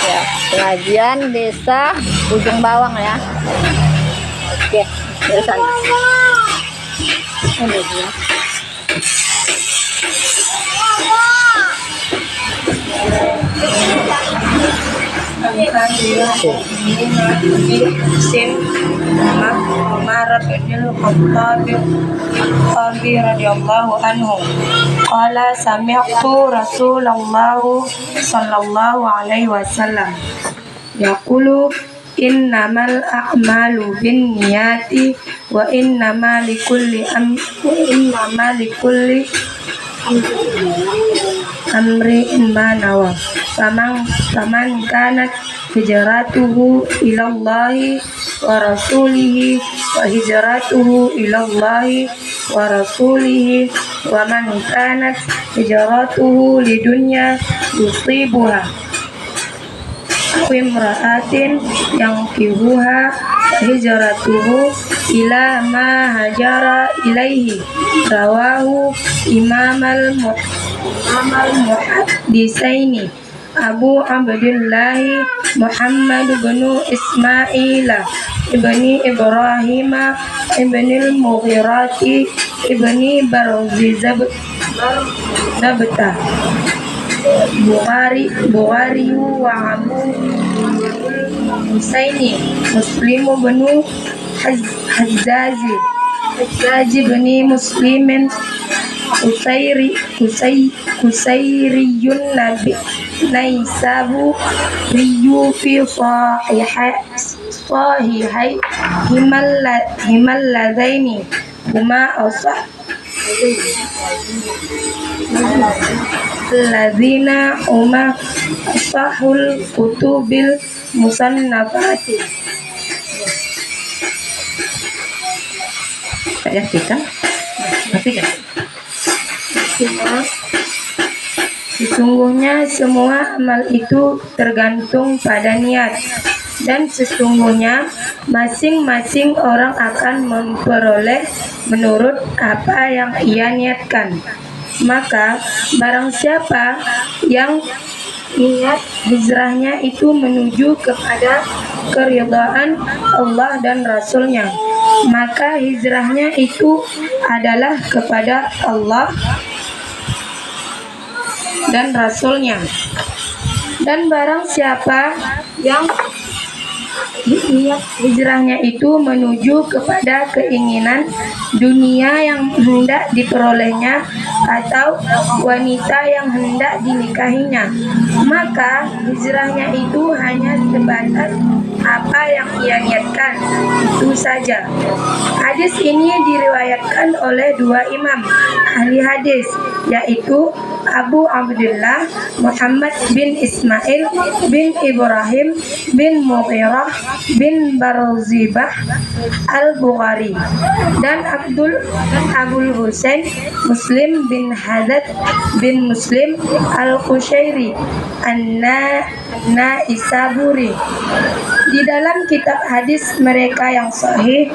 Ya, pengajian desa Ujung Bawang ya. Oke, dari sana. Ini dia. Umar bin Khattab radhiyallahu anhu qala sami'tu Rasulullah sallallahu alaihi wasallam yaqulu innamal a'malu binniyati wa innama likulli amri'in ma nawa faman kanat hijratuhu ilallahi wa rasulihi wa hijratuhu ilallahi wa rasulihi wa man kanat hijratuhu lidunya yusibuha aw imra'atin yankihuha hijratuhu ila ma hajara ilaihi rawahu imamal muhaddisaini Abu Abdullah Muhammad bin Ismail ibni Ibrahim ibni al-Mughirati ibni Barzabta Bukhari wa Abu Husaini Muslim bin Hajjaji bin Muslimin Kusairiyun Nabi Naisabu Riyu fi sahihai Himalladaini Huma asah Alladzina Huma asahul kutubil musannafati. Ya kita masih kan? Sesungguhnya semua amal itu tergantung pada niat, dan sesungguhnya masing-masing orang akan memperoleh menurut apa yang ia niatkan. Maka barang siapa yang niat hijrahnya itu menuju kepada keridhaan Allah dan Rasulnya, maka hijrahnya itu adalah kepada Allah dan Rasulnya. Dan barang siapa yang niat hijrahnya itu menuju kepada keinginan dunia yang hendak diperolehnya atau wanita yang hendak dinikahinya, maka hijrahnya itu hanya sebatas apa yang ia niatkan, itu saja. Hadis ini diriwayatkan oleh dua imam ahli hadis, yaitu Abu Abdullah Muhammad bin Ismail bin Ibrahim bin Mughirah bin Barzibah Al-Bukhari dan Abul Husain Muslim bin Hadad bin Muslim Al-Qushairi An-Naisaburi. Di dalam kitab hadis mereka yang sahih,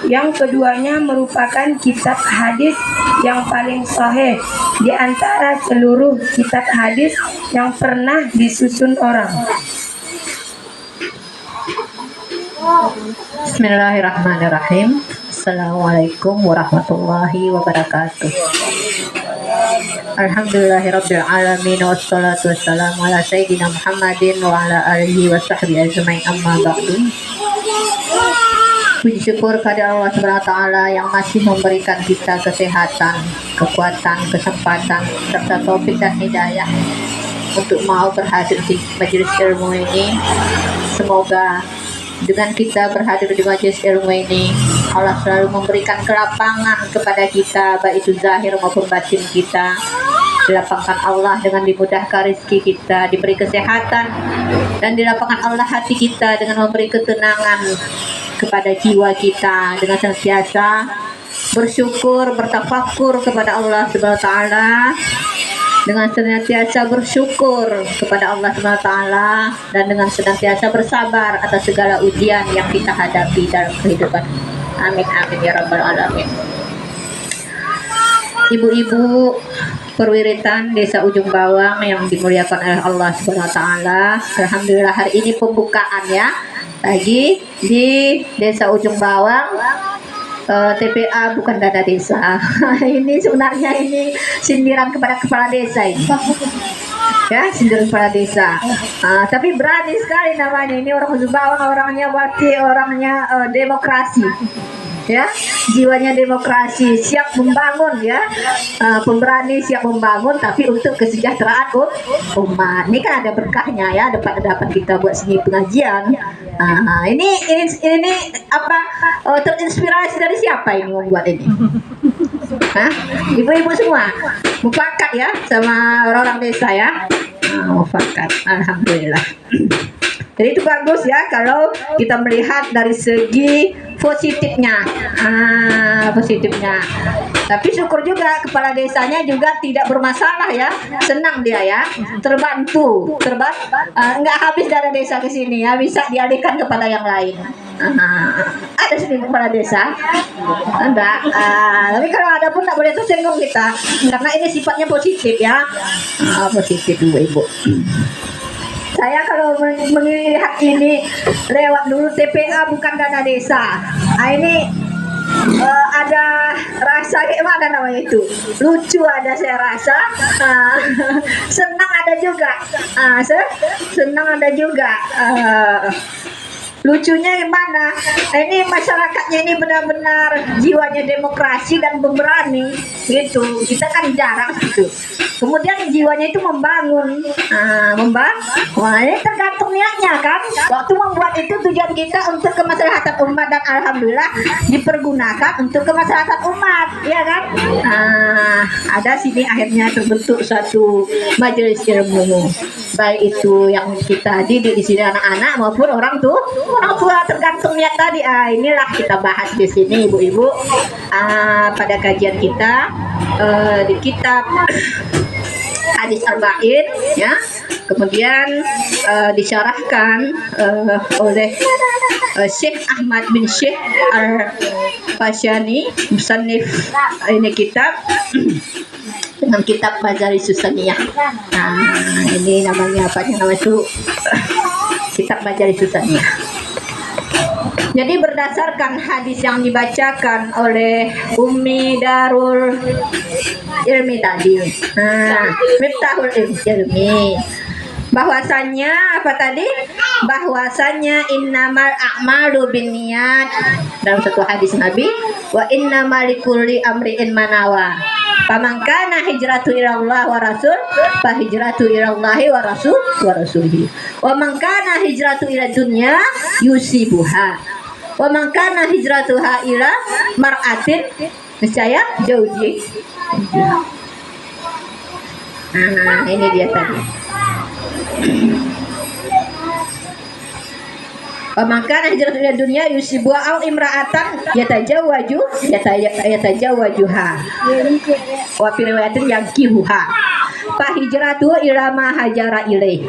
yang keduanya merupakan kitab hadis yang paling sahih di antara seluruh kitab hadis yang pernah disusun orang. Bismillahirrahmanirrahim. Assalamualaikum warahmatullahi wabarakatuh. Alhamdulillahirabbil alamin wassalatu wassalamu ala sayyidina Muhammadin wa ala alihi wa sahbihi ajmain, amma ba'du. Puji syukur kepada Allah Subhanahu wa taala yang masih memberikan kita kesehatan, kekuatan, kesempatan serta taufik dan hidayah untuk mau berhadir di majelis ilmu ini. Semoga dengan kita berhadir di majelis ilmu ini, Allah selalu memberikan kelapangan kepada kita, baik itu zahir maupun batin kita. Dilapangkan Allah dengan dimudahkan rezeki kita, diberi kesehatan, dan dilapangkan Allah hati kita dengan memberi ketenangan kepada jiwa kita, dengan senantiasa bersyukur, bertafakur kepada Allah Subhanahu wa taala, dengan senantiasa bersyukur kepada Allah Subhanahu wa taala, dan dengan senantiasa bersabar atas segala ujian yang kita hadapi dalam kehidupan. Amin amin ya rabbal alamin. Ibu-ibu, perwiritan Desa Ujung Bawang yang dimuliakan oleh Allah Subhanahu wa taala. Alhamdulillah hari ini pembukaan ya. Lagi di Desa Ujung Bawang. TPA bukan dana desa. Ini sebenarnya ini sindiran kepada kepala desa ini. Ya, sindiran kepala desa. Tapi berani sekali namanya ini orang Ujung Bawang, orangnya bakti, orangnya demokrasi. Ya, jiwanya demokrasi, siap membangun ya, pemberani siap membangun, tapi untuk kesejahteraan umat. Ini kan ada berkahnya ya, dapat kita buat seni pengajian. Ini apa? Terinspirasi dari siapa ini membuat ini? Hah? Ibu-ibu semua mufakat ya sama orang-orang desa ya. Mufakat, alhamdulillah. Jadi itu bagus ya kalau kita melihat dari segi positifnya, positifnya. Tapi syukur juga kepala desanya juga tidak bermasalah ya, senang dia ya, terbantu, nggak habis dari desa ke sini ya, bisa dialihkan kepada yang lain. Ada sini kepala desa, enggak. Tapi kalau ada pun nggak boleh tersinggung kita, karena ini sifatnya positif ya, positif ibu-ibu. Saya kalau melihat ini lewat dulu TPA bukan dana desa. Ini ada rasa gimana namanya itu? Lucu ada saya rasa. Senang ada juga. Senang ada juga. Lucunya gimana? Ini masyarakatnya ini benar-benar jiwanya demokrasi dan pemberani gitu. Kita kan jarang gitu. Kemudian jiwanya itu membangun, Wah, ini tergantung niatnya kan. Waktu membuat itu tujuan kita untuk kemaslahatan umat dan alhamdulillah dipergunakan untuk kemaslahatan umat, ya kan? Ada sini akhirnya terbentuk suatu majelis ilmu, baik itu yang kita didik di sini anak-anak maupun orang tua tergantung niat tadi. Inilah kita bahas di sini ibu-ibu pada kajian kita di kitab hadis arba'in ya, kemudian disyarahkan oleh Syekh Ahmad bin Syekh Al-Fashani, musannif ini kitab dengan kitab Majalis Susaniyah. Ini namanya apa itu kitab Majalis Susaniyah. Jadi berdasarkan hadis yang dibacakan oleh Ummi Darul Ilmi tadi, Miftahul Ilmi, bahwasannya apa tadi? Bahwasannya innamal a'malu binniyat, dalam satu hadis Nabi, wa innamal likulli amri'in manawa. Faman kana hijratu ilallah wa rasul fa hijratu ilallahi wa rasulihi. Wa man kana hijratu ila dunya yusibuha. Wa man kana hijratuha ila mar'atin niscaya jauji. Ini dia tadi. Maka hijrah ila dunia yusibuha au imra'atan yatajawwajuha wa fi riwayatin yankihuha fa hijratu ila ma hajara ilaih.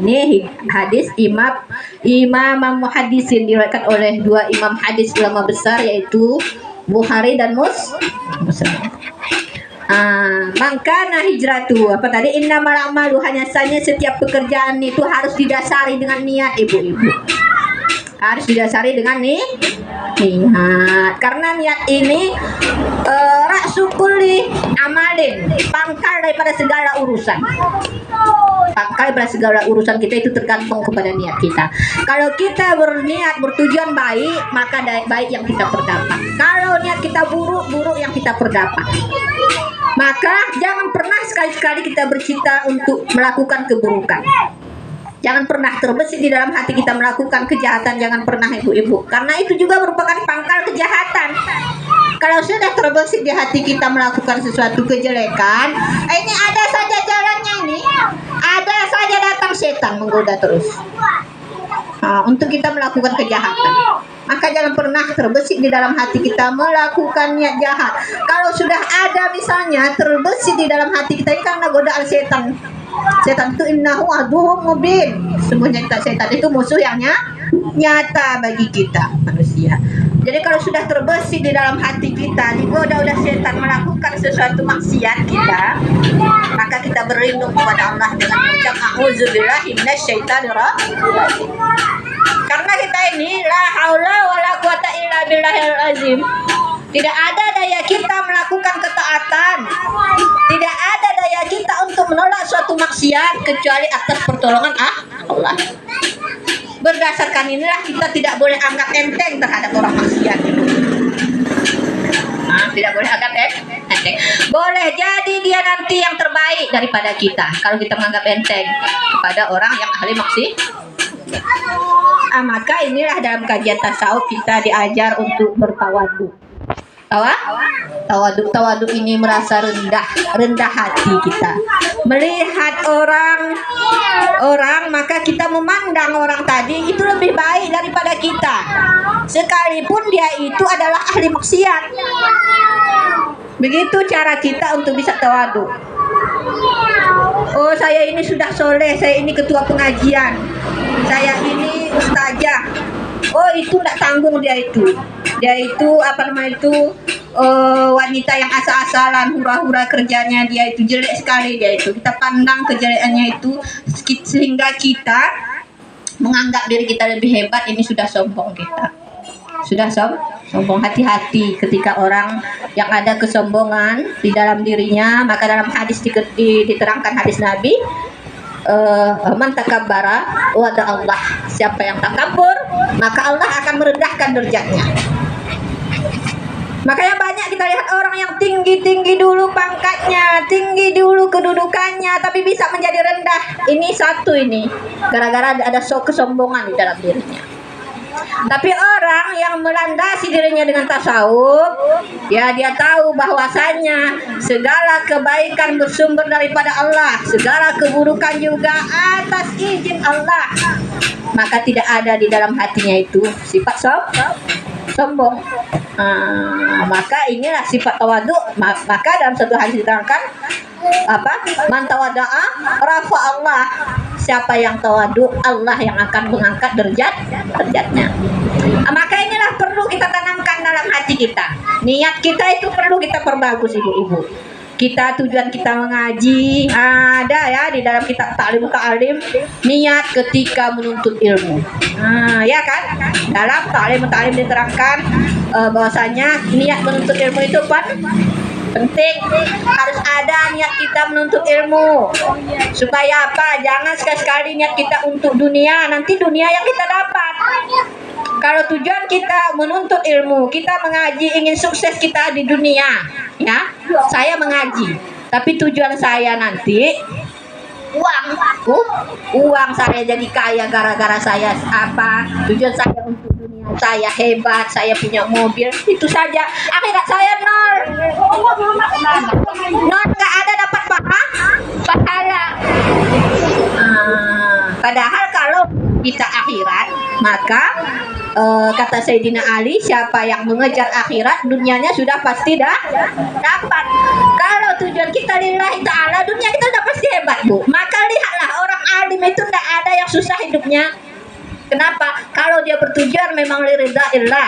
Ini hadis imam muhaddisin diriwayatkan oleh dua imam hadis ulama besar yaitu Bukhari dan Muslim. Maka hijratu apa tadi? Innamal a'malu, hanya saja setiap pekerjaan itu harus didasari dengan niat ibu-ibu. Harus didasari dengan niat. Karena niat ini rasulullah amalin, pangkal daripada segala urusan. Pangkal daripada segala urusan kita itu tergantung kepada niat kita. Kalau kita berniat bertujuan baik, maka baik yang kita perdapat. Kalau niat kita buruk, buruk yang kita perdapat. Maka jangan pernah sekali-sekali kita bercita untuk melakukan keburukan. Jangan pernah terbesit di dalam hati kita melakukan kejahatan. Jangan pernah ibu-ibu, karena itu juga merupakan pangkal kejahatan. Kalau sudah terbesit di hati kita melakukan sesuatu kejelekan, ini ada saja jalannya, ini ada saja datang setan menggoda terus untuk kita melakukan kejahatan. Maka jangan pernah terbesit di dalam hati kita melakukan niat jahat. Kalau sudah ada misalnya terbesit di dalam hati kita, ini karena godaan setan. Setan itu innahu aduwwum mubin. Sebenarnya setan itu musuh yang nyata bagi kita manusia. Jadi kalau sudah terbersih di dalam hati kita, digoda oleh setan melakukan sesuatu maksiat kita, maka kita berlindung kepada Allah dengan mengucap a'udzubillahi minasyaitonir rajim. Karena kita ini la haula wala quwata illa billahil azim. Tidak ada daya kita melakukan ketaatan. Tidak ada daya kita untuk menolak suatu maksiat kecuali atas pertolongan Allah. Berdasarkan inilah kita tidak boleh anggap enteng terhadap orang maksiat. Tidak boleh anggap enteng. Boleh jadi dia nanti yang terbaik daripada kita kalau kita menganggap enteng kepada orang yang ahli maksiat. Maka inilah dalam kajian tasawuf kita diajar untuk bertawadhu. Tawadhu ini merasa rendah hati kita. Melihat orang maka kita memandang orang tadi itu lebih baik daripada kita. Sekalipun dia itu adalah ahli maksiat. Begitu cara kita untuk bisa tawadhu. Oh, saya ini sudah soleh, saya ini ketua pengajian, saya ini ustazah. Oh, itu tidak tanggung dia itu wanita yang asal-asalan, hura-hura kerjanya dia itu jelek sekali, dia itu kita pandang kejelekannya itu sehingga kita menganggap diri kita lebih hebat. Ini sudah sombong kita, sudah sombong. Hati-hati ketika orang yang ada kesombongan di dalam dirinya. Maka dalam hadis diterangkan hadis Nabi, man takabbara wada Allah, siapa yang takabur maka Allah akan merendahkan derajatnya. Makanya banyak kita lihat orang yang tinggi dulu pangkatnya, tinggi dulu kedudukannya, tapi bisa menjadi rendah. Ini gara-gara ada kesombongan di dalam dirinya. Tapi orang yang melandasi dirinya dengan tasawuf, ya dia tahu bahwasanya segala kebaikan bersumber daripada Allah, segala keburukan juga atas izin Allah. Maka tidak ada di dalam hatinya itu sifat sombong. Maka inilah sifat tawadhu. Maka dalam satu hadis diterangkan man tawada'a rafa Allah, siapa yang tawadhu Allah yang akan mengangkat derajatnya. Maka inilah perlu kita tanamkan dalam hati kita. Niat kita itu perlu kita perbagus, ibu-ibu. Tujuan kita mengaji ada ya di dalam kitab Ta'lim Ta'alim, niat ketika menuntut ilmu. Ya kan? Dalam Ta'lim Ta'alim diterangkan bahwasanya niat menuntut ilmu itu penting. Harus ada niat kita menuntut ilmu. Supaya apa? Jangan sekali-sekali niat kita untuk dunia, nanti dunia yang kita dapat. Kalau tujuan kita menuntut ilmu, kita mengaji, ingin sukses kita di dunia, ya, saya mengaji. Tapi tujuan saya nanti uang saya jadi kaya gara-gara saya tujuan saya untuk dunia, saya hebat, saya punya mobil, itu saja. Akhirat saya nol, nggak ada dapat pahala. Padahal kalau kita akhirat, maka kata Sayyidina Ali, siapa yang mengejar akhirat, dunianya sudah pasti dapat. Kalau tujuan kita lillahi ta'ala, dunia kita sudah pasti hebat, Bu. Maka lihatlah orang alim itu tidak ada yang susah hidupnya. Kenapa? Kalau dia bertujuan memang liridhaillah,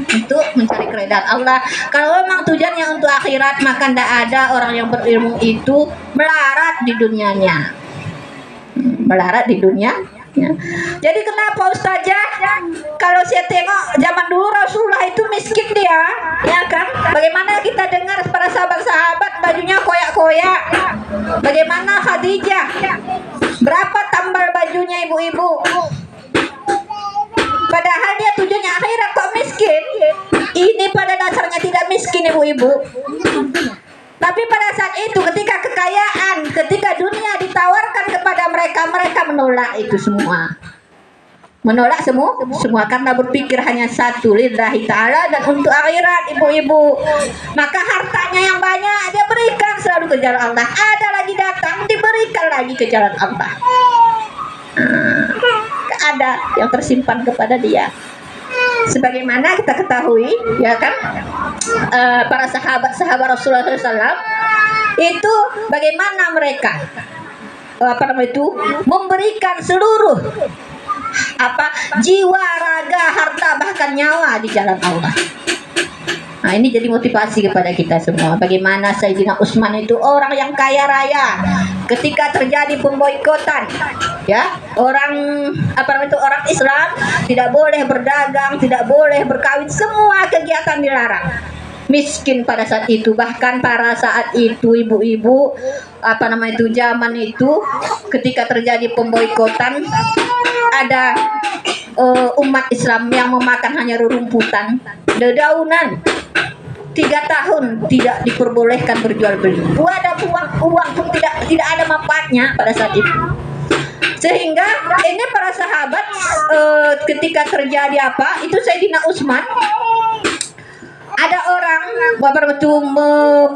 untuk mencari keridhaan Allah. Kalau memang tujuannya untuk akhirat, maka tidak ada orang yang berilmu itu melarat di dunianya. Melarat di dunia. Ya. Jadi kenapa Ustazah? Kalau saya tengok zaman dulu Rasulullah itu miskin dia, ya kan? Bagaimana kita dengar para sahabat-sahabat bajunya koyak-koyak. Bagaimana Khadijah? Berapa tambal bajunya ibu-ibu? Padahal dia tujuannya akhirat, kok miskin? Ini pada dasarnya tidak miskin, ibu-ibu. Tapi pada saat itu ketika kekayaan, ketika dunia ditawarkan kepada mereka, mereka menolak itu semua. Menolak semua karena berpikir hanya satu, lillahi ta'ala, dan untuk akhirat, ibu-ibu. Maka hartanya yang banyak dia berikan selalu ke jalan Allah. Ada lagi datang, diberikan lagi ke jalan Allah. Ada yang tersimpan kepada dia. Sebagaimana kita ketahui, ya kan, para sahabat Rasulullah SAW itu bagaimana mereka memberikan seluruh jiwa, raga, harta, bahkan nyawa di jalan Allah. Nah, ini jadi motivasi kepada kita semua. Bagaimana Sayyidina Utsman itu orang yang kaya raya. Ketika terjadi pemboikotan, ya, orang Islam tidak boleh berdagang, tidak boleh berkawin, semua kegiatan dilarang. Miskin pada saat itu, bahkan pada saat itu ibu-ibu zaman itu ketika terjadi pemboikotan, ada umat Islam yang memakan hanya rerumputan, dedaunan. 3 tahun tidak diperbolehkan berjual beli. Ada uang pun tidak ada manfaatnya pada saat itu. Sehingga ini para sahabat ketika terjadi itu Sayyidina Utsman, ada orang betul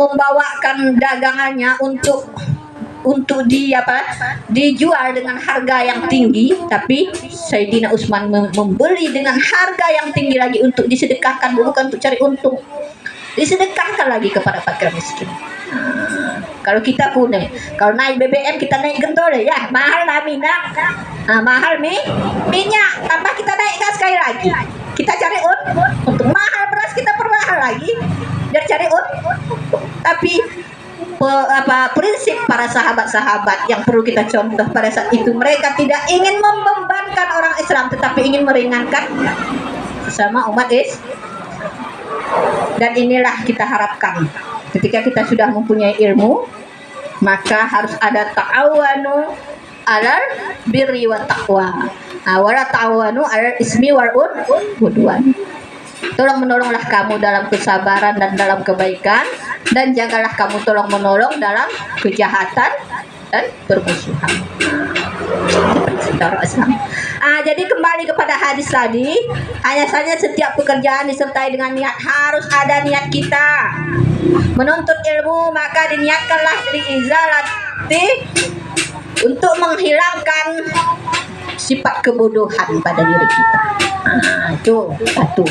membawakan dagangannya untuk dijual dengan harga yang tinggi, tapi Sayyidina Utsman membeli dengan harga yang tinggi lagi untuk disedekahkan, bukan untuk cari untung. Disedekahkan lagi kepada fakir miskin. Kalau kita punya, kalau naik BBM kita naik gentole, ya mahal lah minyak, mahal minyak, tambah kita naikkan sekali lagi. Kita cari untuk mahal beras kita permahal lagi, biar cari Tapi prinsip para sahabat-sahabat yang perlu kita contoh pada saat itu, mereka tidak ingin membebankan orang Islam, tetapi ingin meringankan sesama umat Islam. Dan inilah kita harapkan ketika kita sudah mempunyai ilmu, maka harus ada ta'awanu alal birri wa taqwa, wala ta'awanu alal ismi wal udwan. Tolong menolonglah kamu dalam kesabaran dan dalam kebaikan, dan jagalah kamu tolong menolong dalam kejahatan dan permusuhan. Jadi kembali kepada hadis tadi, hanya saja setiap pekerjaan disertai dengan niat, harus ada niat kita. Menuntut ilmu maka diniatkanlah liizalati, untuk menghilangkan sifat kebodohan pada diri kita. Itu satu.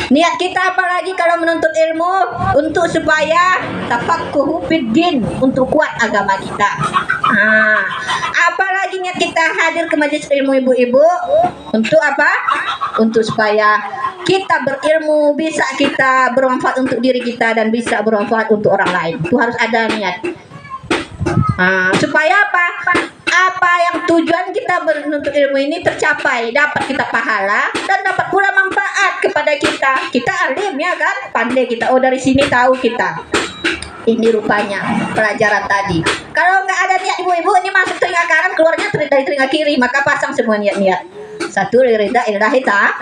Niat kita apalagi kalau menuntut ilmu, untuk supaya tafaqquhu fiddin, untuk kuat agama kita. Apalagi niat kita hadir ke majelis ilmu ibu-ibu, untuk apa? Untuk supaya kita berilmu, bisa kita bermanfaat untuk diri kita dan bisa bermanfaat untuk orang lain. Itu harus ada niat. Supaya apa? Apa yang tujuan kita menuntut ilmu ini tercapai, dapat kita pahala dan dapat pula manfaat kepada kita. Kita alim, ya kan, pandai kita. Dari sini tahu kita. Ini rupanya pelajaran tadi. Kalau nggak ada niat ibu-ibu, ini masuk telinga kanan, keluarnya dari telinga kiri, maka pasang semua niat-niat. Satu ridha ilahi ta'ala.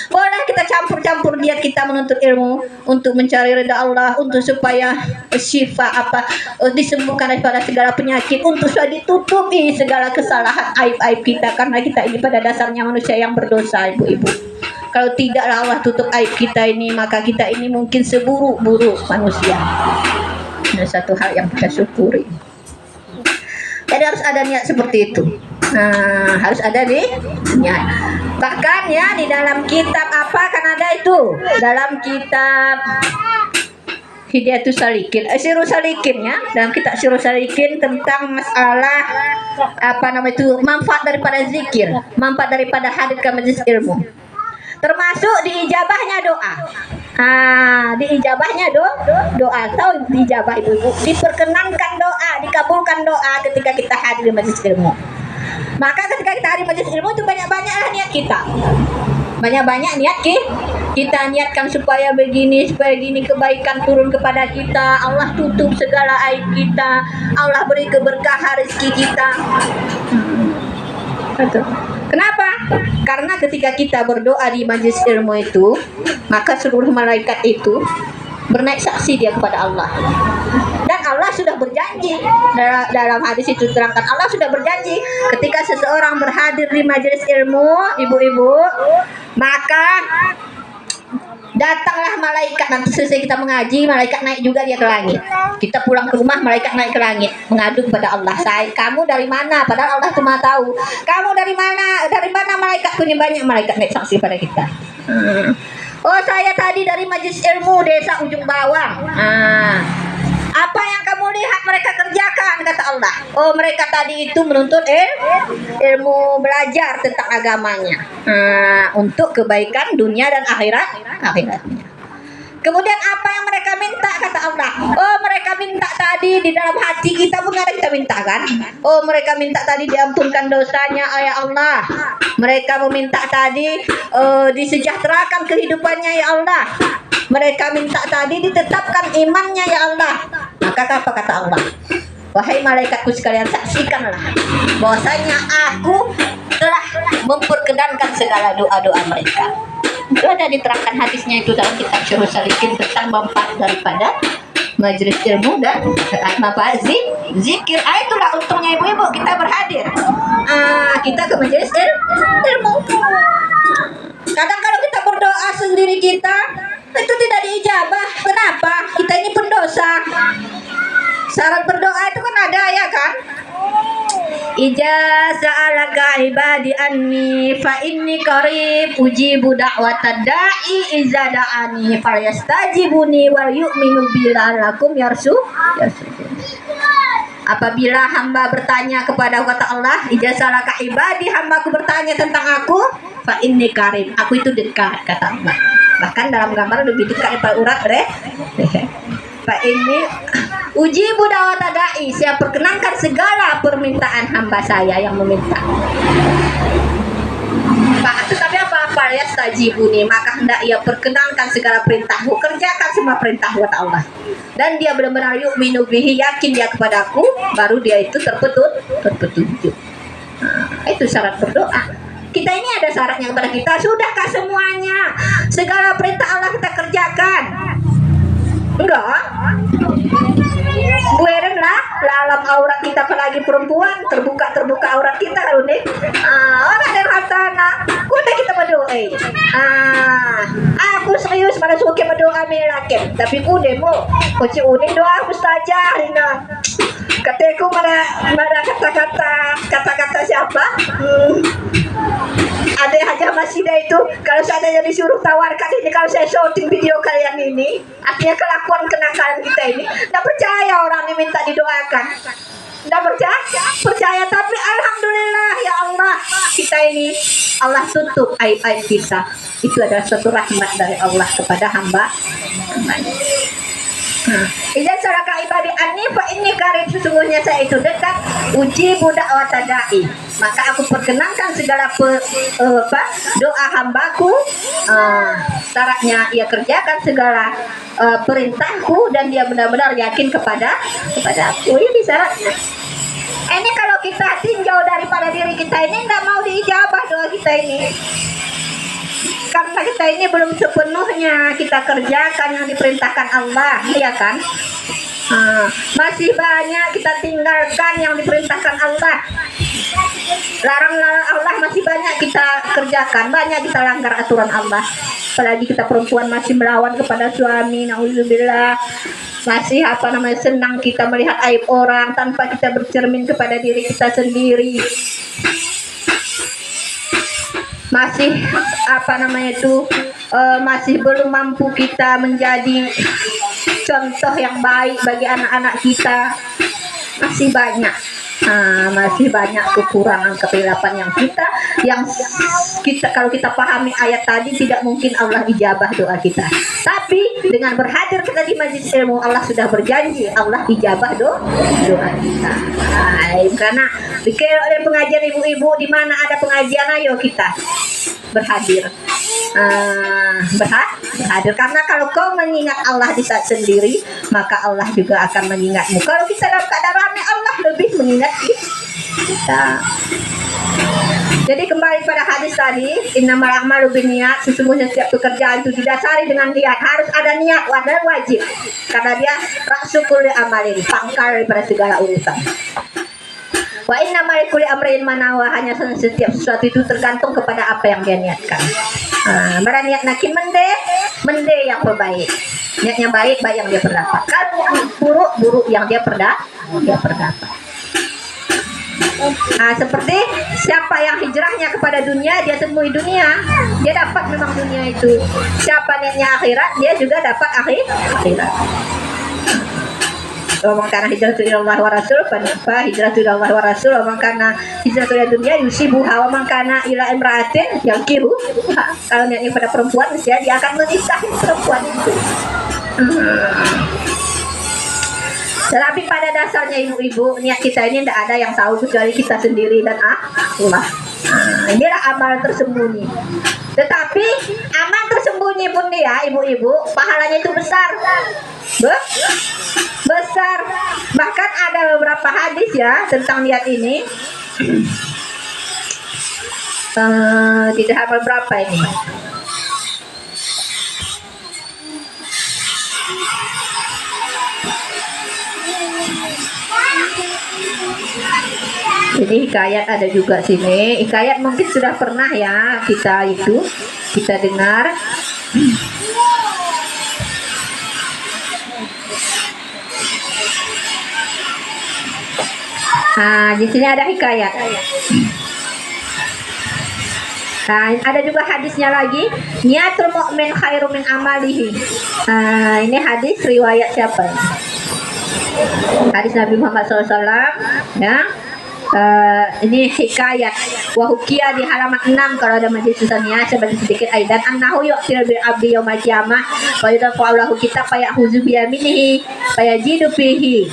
Boleh kita campur-campur niat kita menuntut ilmu untuk mencari ridha Allah, untuk supaya syifa disembuhkan daripada segala penyakit, untuk supaya ditutupi segala kesalahan aib-aib kita, karena kita ini pada dasarnya manusia yang berdosa, ibu-ibu. Kalau tidaklah Allah tutup aib kita ini, maka kita ini mungkin seburuk-buruk manusia. Ini satu hal yang kita syukuri. Jadi harus ada niat seperti itu. Harus ada niat. Bahkan ya di dalam kitab kan ada itu. Dalam kitab Hidayatus Salikin, Sirrus Salikin, ya. Dalam kitab Sirrus Salikin tentang masalah manfaat daripada zikir, manfaat daripada hadir ke majelis ilmu. Termasuk diijabahnya doa. Diijabahnya doa. Tahu diijabah ibu-ibu? Diperkenankan doa, dikabulkan doa ketika kita hadir di majelis ilmu. Maka ketika kita hadir di majelis ilmu itu banyak-banyaklah niat kita. Banyak-banyak niat kita niatkan supaya begini kebaikan turun kepada kita. Allah tutup segala aib kita. Allah beri keberkahan rezeki kita. Kenapa? Karena ketika kita berdoa di majelis ilmu itu, maka seluruh malaikat itu bernaik saksi dia kepada Allah. Dan Allah sudah berjanji, dalam hadis itu terangkan, Allah sudah berjanji ketika seseorang berhadir di majelis ilmu, ibu-ibu, maka datanglah malaikat. Nanti selesai kita mengaji, malaikat naik juga dia ke langit. Kita pulang ke rumah, malaikat naik ke langit mengadu kepada Allah. Kamu dari mana? Padahal Allah cuma tahu. Kamu dari mana? Dari mana malaikat punya banyak? Malaikat naik saksi pada kita. Oh, saya tadi dari majelis ilmu desa Ujung Bawang. Apa yang kamu lihat mereka kerjakan, kata Allah. Oh, mereka tadi itu menuntut ilmu belajar tentang agamanya, untuk kebaikan dunia dan akhiratnya. Kemudian apa yang mereka minta, kata Allah? Oh, mereka minta tadi di dalam hati kita pun ada kita minta kan? Oh, mereka minta tadi diampunkan dosanya, ya Allah. Mereka meminta tadi disejahterakan kehidupannya, ya Allah. Mereka minta tadi ditetapkan imannya, ya Allah. Maka apa kata Allah? Wahai malaikatku sekalian, saksikanlah bahwasanya aku telah memperkenankan segala doa-doa mereka. Itu ada diterangkan hadisnya itu dalam kitab Syarhus Salikin tentang manfaat daripada majelis ilmu dan zikir. Itulah untungnya ibu-ibu kita berhadir. Kita ke majelis ilmu. Kadang kalau kita berdoa sendiri kita itu tidak diijabah. Kenapa? Kita ini pendosa. Syarat berdoa itu kan ada, ya kan? Ija sa'alaka ibadi anni fa inni qarib ujibu da'watad da'i iza da'ani falyastajibuni wal yu'minu billah lakum yarsu. Apabila hamba bertanya kepada kata Allah, ija sa'alaka ibadi, hambaku bertanya tentang aku, fa inni qarib, aku itu dekat, kata Allah. Bahkan dalam gambar lebih dekat daripada urat Pak ini ujibu da'watad da'i, saya perkenankan segala permintaan hamba saya yang meminta. Pak, tetapi apa ya stajibuni, maka hendak ia perkenankan segala perintahmu, kerjakan semua perintah kata Allah. Dan dia benar-benar yu'minu bihi, yakin dia kepadaku, baru dia itu terpetunjuk. Itu syarat berdoa. Kita ini ada syaratnya kepada kita. Sudahkah semuanya? Segala perintah Allah kita kerjakan? Enggak. Bueren lah alam aurat kita, apalagi perempuan, terbuka aurat kita kalau nih. Orang dari hatana, kuda kita berdoa. Aku serius pada suka berdoa melakin, tapi kuda mo, kuci udah doa mustajab ini. Kataku mana kata-kata siapa? Ada aja masih itu. Kalau saya disuruh tawarkan ini, kalau saya shooting video kalian ini, artinya kelakuan kenakalan kita ini, tidak percaya orang ini minta didoakan. Tidak percaya, tapi alhamdulillah ya Allah, kita ini Allah tutup aib-aib kita. Itu adalah suatu rahmat dari Allah kepada hamba-hambanya. Iza saraka ibadi anni fa inni qarib, sesungguhnya saya itu dekat, ujibu da'watad da'i, maka aku perkenankan segala doa hambaku, syaratnya ia kerjakan segala perintahku dan dia benar-benar yakin kepada aku. Ini syaratnya. Ini kalau kita tinjau daripada diri kita ini, tidak mau diijabah doa kita ini, karena kita ini belum sepenuhnya kita kerjakan yang diperintahkan Allah, ya kan? Masih banyak kita tinggalkan yang diperintahkan Allah. Larang-larang Allah masih banyak kita kerjakan, banyak kita langgar aturan Allah. Apalagi kita perempuan masih melawan kepada suami, nauzubillah. Masih senang kita melihat aib orang tanpa kita bercermin kepada diri kita sendiri. Masih masih belum mampu kita menjadi contoh yang baik bagi anak-anak kita. Masih banyak kekurangan kekhilapan yang kita kalau kita pahami ayat tadi, tidak mungkin Allah ijabah doa kita. Tapi dengan berhadir kita di majelis ilmu, Allah sudah berjanji Allah ijabah doa kita. Karena dikira oleh pengajian ibu-ibu, di mana ada pengajian, ayo kita berhadir. Berhadir karena kalau kau mengingat Allah di saat sendiri, maka Allah juga akan mengingatmu. Kalau kita dalam keadaan ramai, Allah lebih mengingat kita. Jadi kembali pada hadis tadi, innamal a'malu binniyat, sesungguhnya setiap pekerjaan itu didasari dengan niat. Harus ada niat, wajib, karena dia ra'su kulli amalin, pangkal daripada segala urusan. Wa inna ma likulli amrin manawa, hanya setiap sesuatu itu tergantung kepada apa yang dia niatkan. Mara niat nakin mende yang berbaik. Niatnya baik yang dia perdapat. Kalau buruk yang dia perdapat. Seperti siapa yang hijrahnya kepada dunia, dia temui dunia, dia dapat memang dunia itu. Siapa niatnya akhirat, dia juga dapat akhirat. wa man kana hijratu ilallah wa rasul fa hijratu ilallah wa rasul, wa man kana hijratu ila dunya yusibuha, wa man kana ila imra'atin yankihu. Kalau niatnya pada perempuan, ya dia akan menikahi perempuan itu. Tetapi pada dasarnya ibu-ibu, niat kita ini tidak ada yang tahu kecuali kita sendiri dan Allah. Inilah amal tersembunyi. Tetapi amal tersembunyi pun dia, ibu-ibu, pahalanya itu besar. Besar. Bahkan ada beberapa hadis ya tentang niat ini. Tidak hafal berapa ini. Jadi hikayat ada juga sini. Hikayat mungkin sudah pernah ya kita dengar. Nah, di sini ada hikayat. Nah, ada juga hadisnya lagi. Niatul mu'min khairum min amalihi. Nah, ini hadis riwayat siapa? Hadis Nabi Muhammad SAW. Ya. Ini hikayat wahukia di halaman 6 kalau ada majlis susahnya sebagai sedikit aidan annahu yu'til bil abdi yaumil qiyamah wa yudafa'u lahu kitab fayahuzu bi yaminihi fayajidu fihi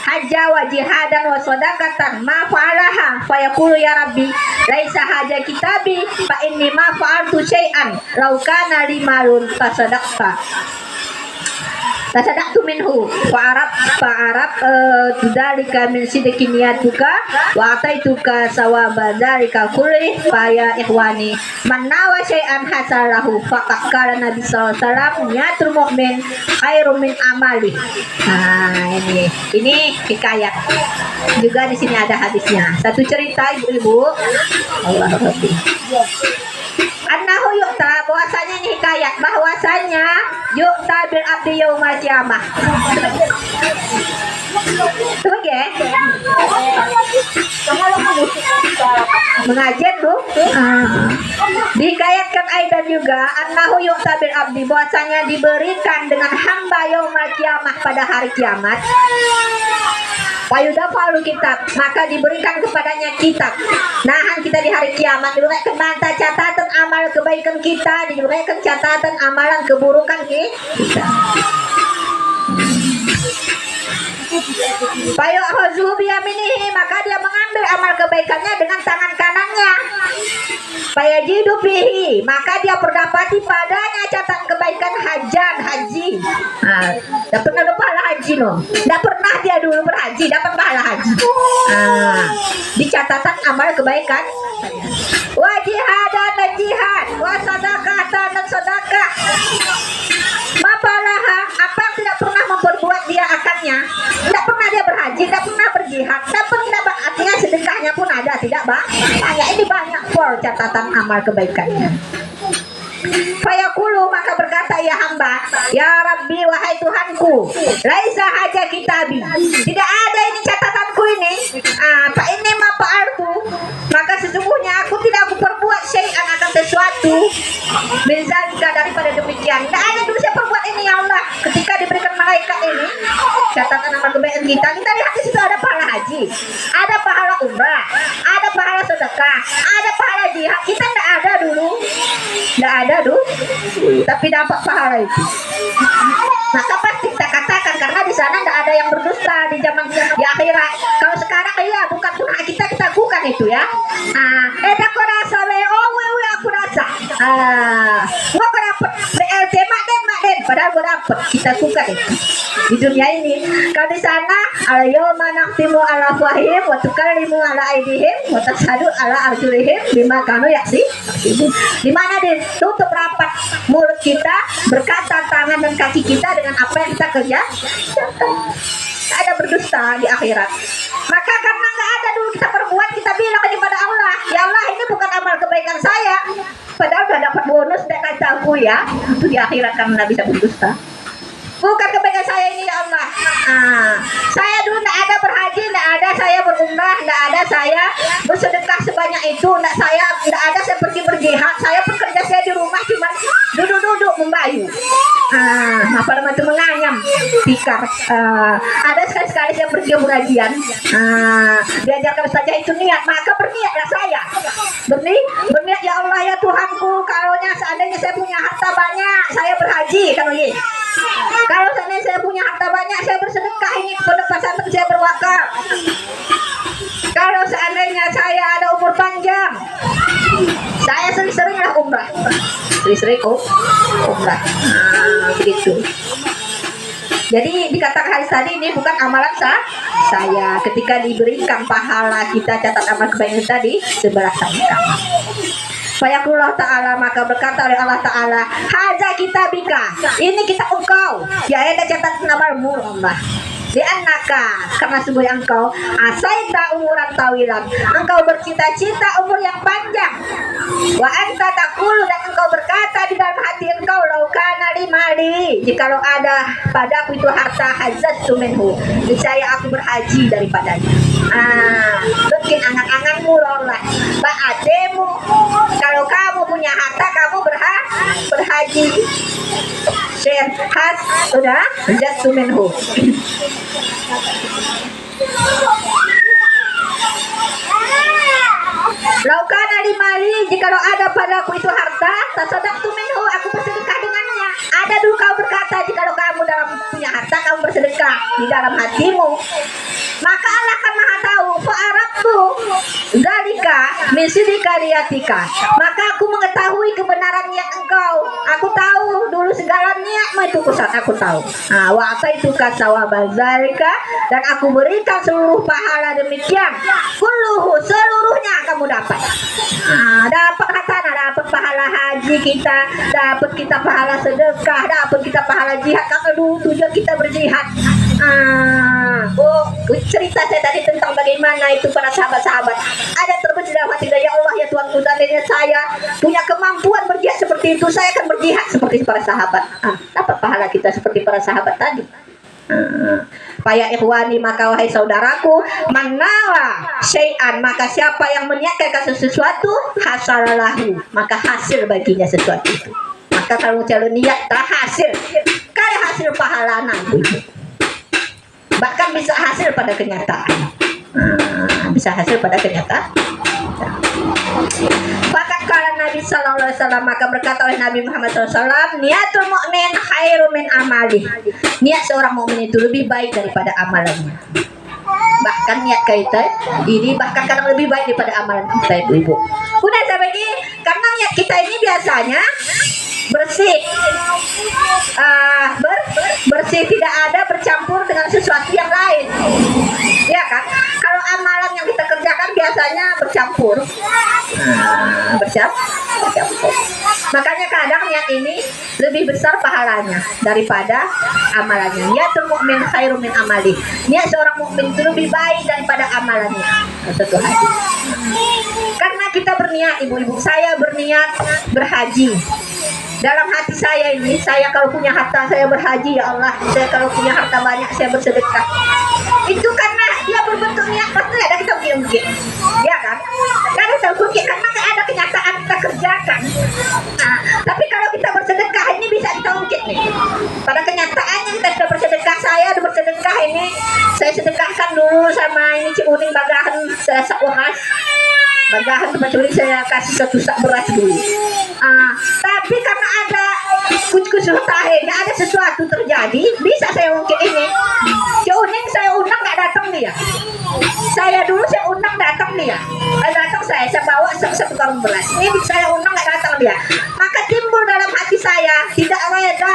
hajja wa jihadan wa sadaqatan ma fa'alaha fayaqulu ya rabbi laisa haja kitabi fa inni ma fa'altu syai'an law kana limalun fasadaqta tasadaqtu minhu fa'arab dzalika min sidqi niyatuka wa ataituka sawaba dzalika kulli fa ya ikhwani man nawa syai'an hasalahu faqad qala nabi sallallahu alaihi wasallam niyatul mu'min khairum min amali. Nah, ini hikayat. Juga di sini ada hadisnya. Satu cerita ibu-ibu. Allah Rabbi. Annahu yu'ta, bahwasanya ini hikayat, bahwasanya yu'ta bil abdi yaumal qiyamah. Oke. Mengajar tuh. Dihikayatkan aidan juga annahu yu'ta bil abdi, bahwasanya diberikan dengan hamba yaumal qiyamah pada hari kiamat. Fayudafalu kitab, maka diberikan kepadanya kitab. Nahan kita di hari kiamat, diberikan catatan amal kebaikan kita, diberikan catatan amalan keburukan kita. Fayu'khazu biyaminihi, maka dia mengambil amal kebaikannya dengan tangan kanannya. Fayajidu fihi, maka dia berdapati padanya catatan kebaikan haji. Nah, tidak pernah lupa pahala haji no. Tidak pernah dia dulu berhaji dapat pahala haji. Nah, di catatan amal kebaikan. Wa jihadan dan jihad, wa sadaqatan dan sedekah. Mapalaha, apa yang tidak pernah memperbuat dia akannya. Tidak pernah dia berhaji, tidak pernah berjihad, tidak pernah, artinya sedekahnya pun ada, tidak banyak. Ini banyak for catatan amal kebaikannya. Fayaqulu, maka berkata ya hamba, ya Rabbi, wahai Tuhanku, laisa haja kitabi, tidak ada ini catatanku ini. Apa ini mafa'altu, maka sesungguhnya aku tidak aku perbuat syai'an akan sesuatu menzalika daripada demikian. Tidak ada dulu saya perbuat ini ya Allah. Ketika diberikan malaikat ini catatan amal kebaikan kita lihat di situ ada pahala haji, ada pahala umrah, ada pahala sedekah, ada pahala jihad. Kita tidak ada dulu. Tidak ada dulu, tapi dapat pahala itu. Maka pasti kita katakan karena di sana tidak ada yang berdusta di zaman di akhirat. Kalau sekarang iya bukan pun kita lakukan itu ya. Aku rasa aku rasa. Gua dapat BLT makden padahal gua dapat kita lakukan itu di dunia ini. Kalau di sana al-yawma nakhtimu ala afwahihim wa tukallimu ala aydihim wa tashhadu ala arjulihim bima kanu yaksi. Di mana ditutup rapat mulut kita, berkata tangan dan kaki kita dengan apa yang kita kerja. Tidak ada berdusta di akhirat. Maka karena nggak ada dulu kita perbuat, kita bilang kepada Allah, ya Allah ini bukan amal kebaikan saya. Padahal udah dapat bonus dengan tahu ya, itu di akhirat karena nggak bisa berdusta. Bukan kebaikan saya ini ya Allah. Saya dulu tidak ada berhaji, tidak ada saya berumrah, tidak ada saya bersedekah sebanyak itu, tidak ada saya pergi berjihad. Saya pun kerja saya di rumah cuma duduk membayu. Apa namanya itu menganyam. tikar. Ada sekali-sekali saya pergi ke pengajian, diajarkan saja itu niat, maka berniatlah saya. Berniat ya Allah ya Tuhanku, kalau seandainya saya punya harta banyak, saya berhaji kalau ini. Kalau seandainya saya punya harta banyak, saya bersedekah ini kepada pesantren, saya berwakaf. Kalau seandainya saya ada umur panjang, saya sering-seringlah umrah. Sering-sering umrah. Begitu. Jadi dikatakan hadis tadi ini bukan amalan saya. Ketika diberikan pahala kita catat amal kebaikan tadi sebelah tangan. Fayaqulullah ta'ala, maka berkata oleh Allah ta'ala, haza kita bika, ini kita engkau, ya ada catat amalmu Allah. Li'annaka, karena sungguhnya engkau asaita umuran tawilan, engkau bercita-cita umur yang panjang. Wa anta taqulu, dan engkau berkata di dalam hati engkau, laukana limali, jikalau ada padaku itu harta hajjatu minhu, niscaya aku berhaji daripadanya. Mungkin angan-anganmu Allah, ba'ademu, kalau kamu punya harta kamu berhaji. Syekh has sudah hajjatu minhu. Laukana limali, jikalau ada padaku itu harta, tasadaqtu minhu, aku bersedekah dengannya. Ada dulu kau berkata, jikalau kamu dalam punya harta kamu bersedekah di dalam hatimu, maka Allah akan maha tahu. Fa'arabtu zalika min sidika riyatika, maka aku mengetahui kebenaran niat engkau. Aku tahu dulu segala niatmu itu kusat, aku tahu. Wa ataituka sawaba zalika, dan aku berikan seluruh pahala demikian. Kulluhu, seluruhnya kamu dapat. Dapat hasanah, dapat pahala haji kita, dapat kita pahala sedekah, dapat kita pahala jihad. Kalau dulu tujuan kita berjihad. Cerita saya tadi tentang bagaimana itu para sahabat-sahabat ada terbesit dalam hati, ya Allah ya Tuhanku, seandainya saya punya kemampuan berjihad seperti itu, saya akan berjihad seperti para sahabat. Dapat pahala kita seperti para sahabat tadi. Faya ikhwani, maka wahai saudaraku, manawa syai'an, maka siapa yang meniatkan sesuatu, hasalalahu, maka hasil baginya sesuatu itu. Maka kalau calon niat tak hasil, kayak hasil pahala nanti, bahkan bisa hasil pada kenyataan. Bisa hasil pada kenyataan. Fakat kala Nabi sallallahu alaihi wasallam, maka berkata oleh Nabi Muhammad SAW, niatul mu'min khairu min amali, niat seorang mukmin itu lebih baik daripada amalannya. Bahkan niat kita ini bahkan kadang lebih baik daripada amalan kita, ibu-ibu. Udah sampai ini, karena niat kita ini biasanya bersih, bersih, tidak ada bercampur dengan sesuatu yang lain, ya kan? Kalau amalan yang kita kerjakan biasanya bercampur, bercampur. Makanya kadang niat ini lebih besar pahalanya daripada amalannya. Niatul mu'min khairum min amali, niat seorang mukmin itu lebih baik daripada amalannya. Satu hadis. Karena kita berniat, ibu-ibu, saya berniat berhaji. Dalam hati saya ini, saya kalau punya harta saya berhaji, ya Allah. Saya kalau punya harta banyak saya bersedekah. Itu karena dia berbentuk niat, pasti ada kita ungkit, ya kan? Karena kita ungkit karena ada kenyataan kita kerjakan. Tapi kalau kita bersedekah ini bisa kita ungkit nih. Pada kenyataannya kita sudah bersedekah, saya bersedekah ini, saya sedekahkan dulu sama ini Ciuning Bagahan, saya sakuhas. Bagahan tempat curi saya kasih satu sak beras dulu. Tapi karena ada kucuk-kucuk tahenya, ada sesuatu terjadi, bisa saya ungkit ini. Ciuning saya undang nggak datang dia. Saya dulu saya undang datang dia. Datang saya bawa satu karung beras. Ini saya undang nggak datang dia. Maka timbul dalam hati saya tidak reda,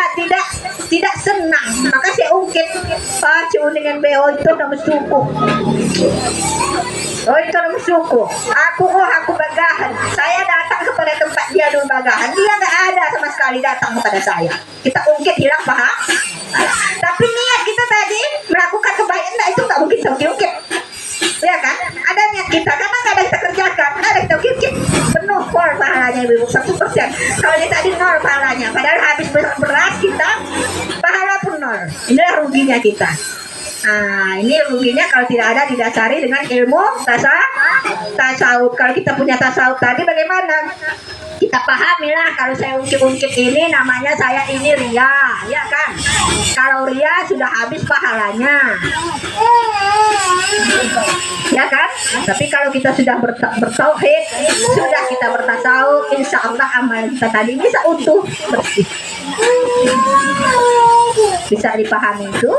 tidak senang. Maka saya ungkit, Pak Ciuning yang BO itu nama suku. Oh itu nama suku. Aku Bagahan. Saya datang kepada tempat dia dulu Bagahan. Dia nggak ada sama sekali datang kepada saya. Kita ungkit hilang paham. Tapi niat kita tadi melakukan kebaikan, itu nggak mungkin kita ungkit. Ya kan? Ada niat kita karena nggak ada kita kerjakan, nggak ada kita ungkit. Penuh full pahalanya ibu 100%. Kalau dia tadi 0 pahalanya. Padahal habis beras kita pahala pun 0. Inilah ruginya kita. Ini ruginya kalau tidak ada didasari dengan ilmu tasawuf. tasawuf. Kalau kita punya tasawuf tadi bagaimana? Kita pahamilah kalau saya ungkit-ungkit ini namanya saya ini ria, ya kan? Kalau ria sudah habis pahalanya, ya kan? Tapi kalau kita sudah bertauhid, sudah kita bertasawuf, insya Allah amal kita tadi bisa utuh, bersih. Bisa dipahami itu?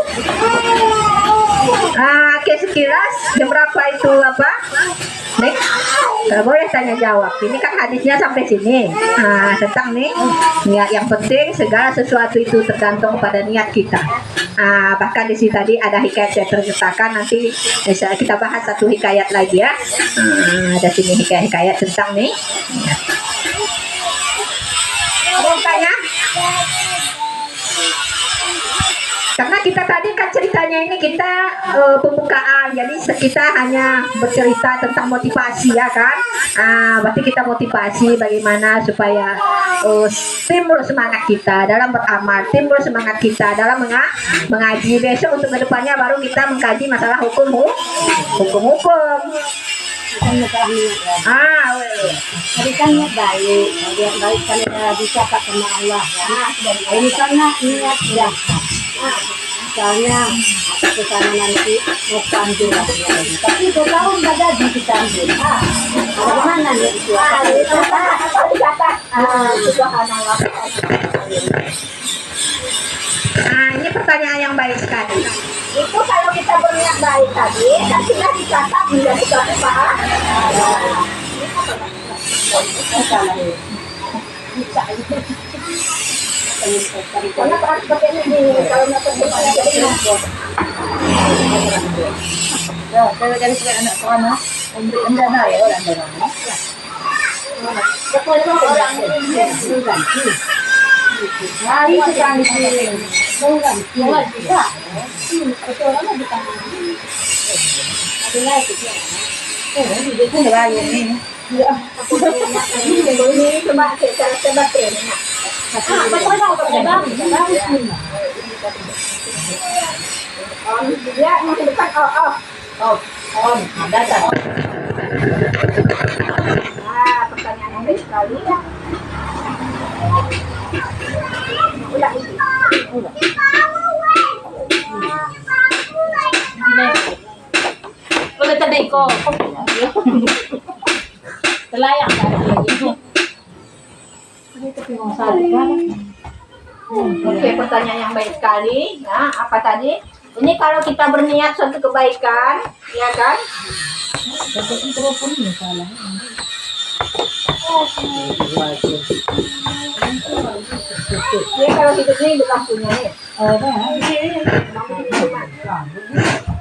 Oke, sekilas jam berapa itu apa? Nih, boleh tanya jawab. Ini kan hadisnya sampai sini. Tentang nih niat yang penting segala sesuatu itu tergantung pada niat kita. Bahkan di sini tadi ada hikayat saya terceritakan, nanti bisa kita bahas satu hikayat lagi ya. Ada sini hikayat tentang nih. Mau tanya? Karena kita tadi kan ceritanya ini kita pembukaan, jadi kita hanya bercerita tentang motivasi ya kan. Berarti kita motivasi bagaimana supaya timbul semangat kita dalam beramal, timbul semangat kita dalam mengaji. Besok untuk kedepannya baru kita mengkaji masalah hukum. Tadi kan niat baik, niat baik kan dicatat sama Allah ya. Ini karena niat jahat. Misalnya ke sana nanti mau ambil tapi 2 tahun nggak jadi kita ambil. Bagaimana nih itu? Dicatat. Subhanallah. Ini pertanyaan yang baik sekali. Itu kalau kita berniat baik tadi kan sudah dicatat menjadi suatu pahala. Karena seperti ini kalau nggak Kalau dari segi anak anak memberi dana ya orang-orang. Hari sekali bulan juga. Betul orang bukan. Ada lagi. Dia pun lagi ini. Ya. ini coba tren. Betul dong kalau Ya, masih dekat. datang. Pertanyaan yang baik sekali ya. Udah ini. Udah tadi ko. Terlayak kan dia. Oke, pertanyaan yang baik sekali. Nah, apa tadi? Ini kalau kita berniat suatu kebaikan, ya kan? Ini kalau hidup ini bukan punya nih.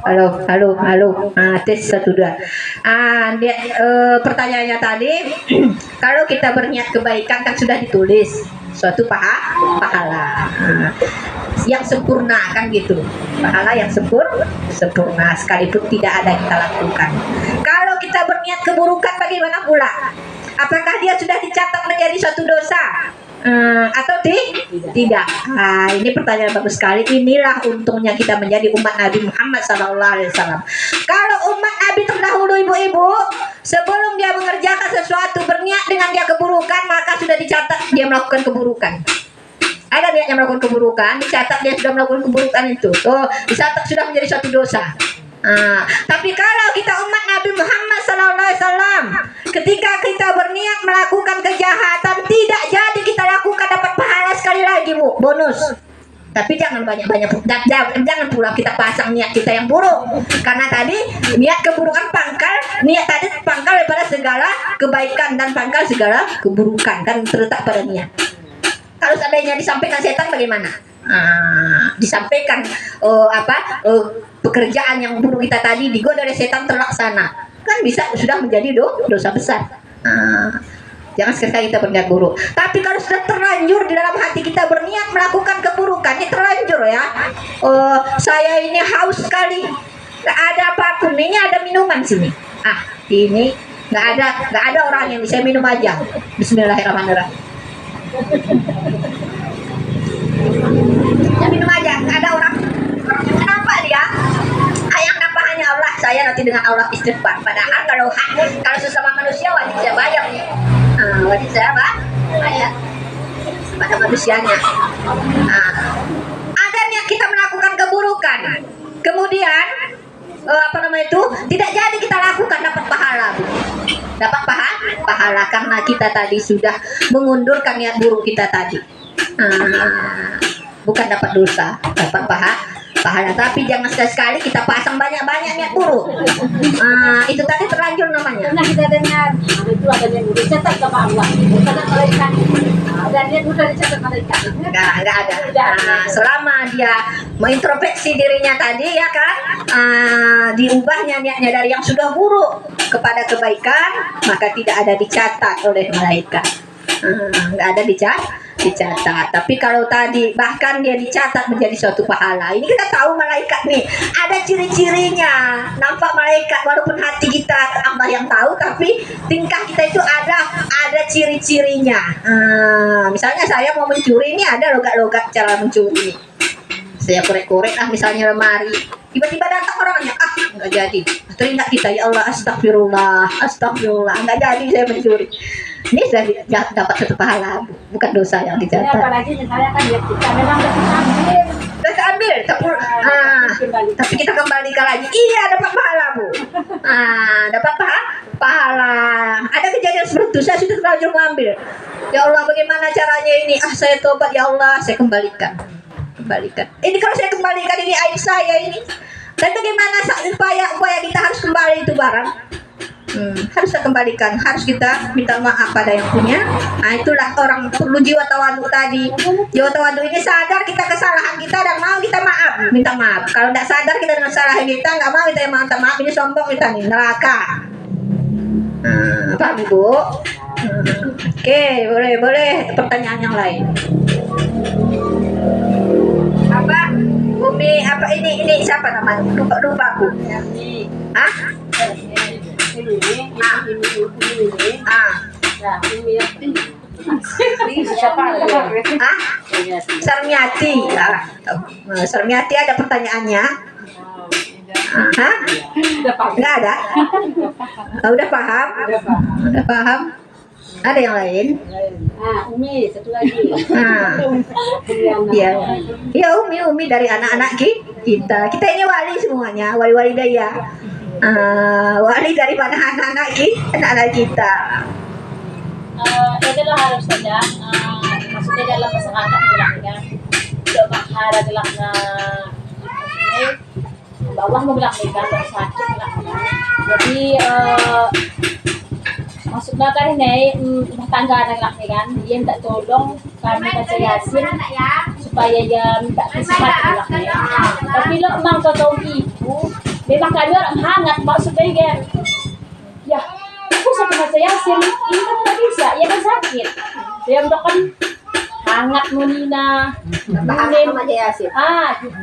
Halo. Tes 1 2. Pertanyaannya tadi, kalau kita berniat kebaikan kan sudah ditulis suatu pahala yang sempurna kan gitu, pahala yang sempurna sekalipun tidak ada kita lakukan. Kalau kita berniat keburukan bagaimana pula? Apakah dia sudah dicatat menjadi suatu dosa? Atau tidak? Ini pertanyaan bagus sekali. Inilah untungnya kita menjadi umat Nabi Muhammad SAW. Kalau umat Nabi terdahulu ibu-ibu, sebelum dia mengerjakan sesuatu berniat dengan dia keburukan, maka sudah dicatat dia melakukan keburukan. Ada niat yang melakukan keburukan, dicatat dia sudah melakukan keburukan itu. Dicatat sudah menjadi suatu dosa. Tapi kalau kita umat Nabi Muhammad SAW, ketika kita berniat melakukan kejahatan, tidak jadi kita lakukan, dapat pahala sekali lagi bu, bonus. Tapi jangan banyak-banyak, jangan pula kita pasang niat kita yang buruk, karena tadi niat keburukan niat tadi pangkal daripada segala kebaikan dan pangkal segala keburukan, kan terletak pada niat. Kalau seandainya disampaikan setan bagaimana? Disampaikan pekerjaan yang buruk kita tadi digoda oleh setan terlaksana, kan bisa sudah menjadi dosa besar. Jangan sekali kita berniat buruk. Tapi kalau sudah terlanjur di dalam hati kita berniat melakukan keburukan, ini terlanjur ya. Saya ini haus sekali, nggak ada apapun, ini ada minuman sini. Ini nggak ada orang yang bisa minum aja. Bismillahirrahmanirrahim. Ya minum aja, nggak ada orang yang nampak dia. Yang nampak hanya Allah. saya nanti dengan Allah istighfar. Padahal kalau sesama manusia wajib saya bayar nih. Wajib saya bayar pada manusianya. Ada niat kita melakukan keburukan, kemudian tidak jadi kita lakukan, dapat pahala, Bu. Dapat pahala karena kita tadi sudah mengundurkan niat buruk kita tadi. Bukan dapat dosa, dapat pahala. Tapi jangan sekali-sekali kita pasang banyak-banyak niat buruk. Itu tadi terlanjur namanya. Pernah kita dengar, itu ada yang udah dicatat sama Allah, dicatat malaikat. Dan dia udah dicatat malaikat. Enggak ada. Selama dia mengintrospeksi dirinya tadi, ya kan, diubahnya niatnya dari yang sudah buruk kepada kebaikan, maka tidak ada dicatat oleh malaikat. Enggak ada dicatat. Tapi kalau tadi bahkan dia dicatat menjadi suatu pahala. Ini kita tahu malaikat nih ada ciri-cirinya. Nampak malaikat walaupun hati kita Allah yang tahu, tapi tingkah kita itu ada ciri-cirinya. Misalnya saya mau mencuri, ini ada logat-logat cara mencuri. Saya korek-korek misalnya lemari, tiba-tiba datang orangnya, nggak jadi. Teringat kita, ya Allah, astagfirullah, nggak jadi saya mencuri. Ini saya dapat satu pahala, bukan dosa yang Ini dicatat. apalagi misalnya kan ya kita memang Kita ambil, tapi kita kembalikan lagi. Iya, dapat pahala, Bu. Dapat pahala. Ada kejadian seperti itu, saya sudah terlanjur mengambil. Ya Allah, bagaimana caranya ini? Saya tobat, ya Allah, saya kembalikan. Ini kalau saya kembalikan, ini aib saya ini. Dan bagaimana upaya kita harus kembali itu barang? Harus kita kembalikan, harus kita minta maaf pada yang punya. Itulah orang perlu jiwa tawadu tadi. Jiwa tawadu ini sadar kita kesalahan kita dan mau kita minta maaf. Kalau tidak sadar kita dengan kesalahan kita, nggak mau kita minta maaf, ini sombong kita nih, neraka. Paham, Bu? Oke, boleh pertanyaan yang lain. Apa? Umi, apa ini siapa namanya? Lupa aku. Sarmiati. Sarmiati ada pertanyaannya? Nggak ada? Udah paham? Ada yang lain? Umi, satu lagi. Iya, Umi dari anak-anak kita. Kita ini wali semuanya, wali-wali daya. Wali daripada anak-anak kita. Adalah harus saja, maksudnya dalam masyarakat bilangnya tidak mahara bilang na bawah mau bilang mereka sakit bilang. Jadi maksudnya kan ini rumah tangga anak kan dia minta tolong kami baca Yasin supaya dia minta kesehat bilangnya. Tapi lo emang kau ibu memang kami orang hangat maksudnya ya aku sakit baca Yasin ini kan nggak bisa ya kan sakit dia kan hangat munina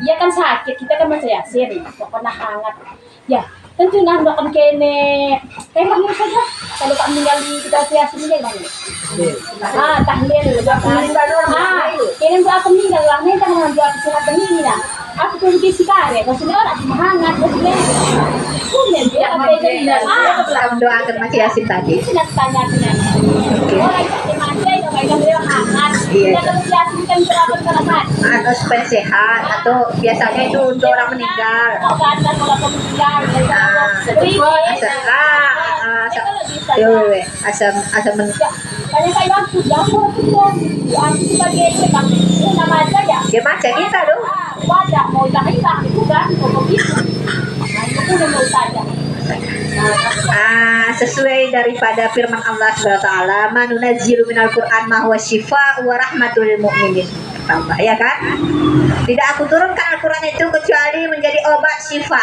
iya kan sakit kita kan baca Yasin pokoknya hangat ya tentu nah doakan kene kayak kamu saja kalau tak meninggal di kita Yasin ini gimana tahlil kene doa meninggal lah nih kan doa kesehatan ini lah aku tuh kisi kare maksudnya orang hangat maksudnya kunen dia apa itu doakan Mas Yasin tadi. Sudah tanya orang yang manja itu kayak dia hangat dia kan Yasin kan teratur kerasan Atau supaya sehat, atau biasanya itu untuk orang meninggal. Asam Banyak kayak waktu jauh aku sebagai nama aja ya. dia macam kita dong. Wajah mau hilang itu kan mau begitu. Nah itu udah mau saja. Sesuai daripada firman Allah Subhanahu wa taala, "Manunazzilu minal Qur'an ma huwa syifaa'un wa rahmatul lil mu'minin." Tambah ya kan? Tidak aku turunkan Al-Qur'an itu kecuali menjadi obat syifa